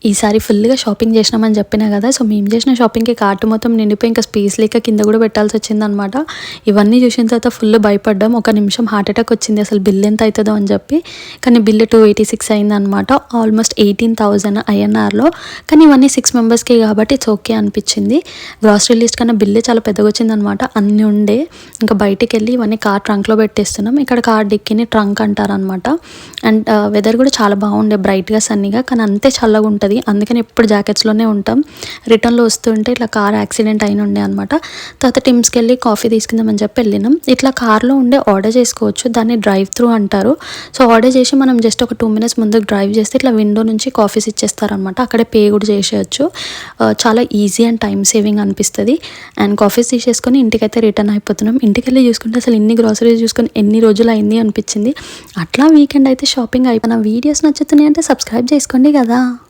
ఈసారి ఫుల్‌గా షాపింగ్ చేసినామని చెప్పినా కదా! సో, మేము చేసిన షాపింగ్‌కి కార్ట్ మొత్తం నిండిపోయి ఇంకా స్పేస్ లేక కింద కూడా పెట్టాల్సొచ్చిందనమాట. ఇవన్నీ చూసిన తర్వాత ఫుల్ భయపడ్డాం. ఒక నిమిషం హార్ట్ అటాక్ వచ్చింది అసలు బిల్ ఎంత అయితదో అని చెప్పి. కానీ బిల్ 286 అయిందనమాట. ఆల్మోస్ట్ 18,000 ఐఎన్ఆర్‌లో. కానీ ఇవన్నీ 6 మెంబర్స్‌కి కాబట్టి ఇట్స్ ఓకే అనిపించింది. గ్రాసరీ లిస్ట్ కన్నా బిల్లే చాలా పెద్దగొచ్చిందనమాట. అన్నీ ఉండే. ఇంకా బయటికెళ్ళి ఇవన్నీ కార్ ట్రంక్‌లో పెట్టేస్తున్నాం. ఇక్కడ కార్ డిక్కీని ట్రంక్ అంటారనమాట. అండ్ వెదర్ కూడా చాలా బాగుండే బ్రైట్‌గా, సన్నీగా. కానీ అంతే చల్లగుంటది. అందుకని ఎప్పుడు జాకెట్స్‌లోనే ఉంటాం. రిటర్న్‌లో వస్తుంటే ఇట్లా కార్ యాక్సిడెంట్ అయిన ఉండే అనమాట. తర్వాత టిమ్స్‌కి వెళ్ళి కాఫీ తీసుకుందామని చెప్పి వెళ్ళినాం. ఇట్లా కార్లో ఉండే ఆర్డర్ చేసుకోవచ్చు. దాన్ని డ్రైవ్ త్రూ అంటారు. సో, ఆర్డర్ చేసి మనం జస్ట్ ఒక 2 మినిట్స్ ముందుకు డ్రైవ్ చేస్తే ఇట్లా విండో నుంచి కాఫీస్ ఇచ్చేస్తారనమాట. అక్కడే పే కూడా చేసేయచ్చు. చాలా ఈజీ అండ్ టైం సేవింగ్ అనిపిస్తుంది. అండ్ కాఫీస్ తీసేసుకొని ఇంటికైతే రిటర్న్ అయిపోతున్నాం. ఇంటికెళ్ళి చూసుకుంటే అసలు ఇన్ని గ్రాసరీస్ చూసుకొని ఎన్ని రోజులు అయింది అనిపించింది. అట్లా వీకెండ్ అయితే షాపింగ్ అయిపోయిన. వీడియోస్ నచ్చుతున్నాయి అంటే సబ్స్క్రైబ్ చేసుకోండి కదా.